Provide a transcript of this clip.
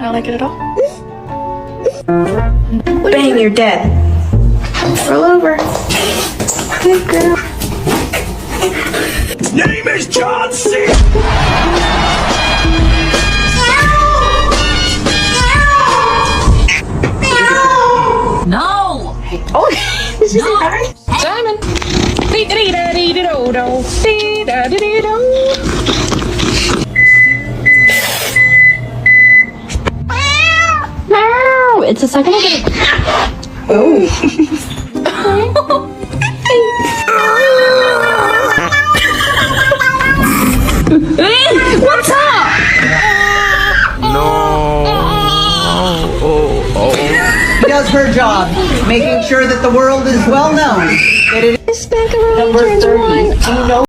I don't like it at all. Bang, you're dead. Roll over. Good girl. Name is John C. No! Oh, is she saying hi? Simon! Dee-da-dee-da-dee-da-do-do. Dee-da-dee-da-do. No, it's a second again. What's up? She does her job, making sure that the world is well known that it is This macaroni number turns 30. white. Do you know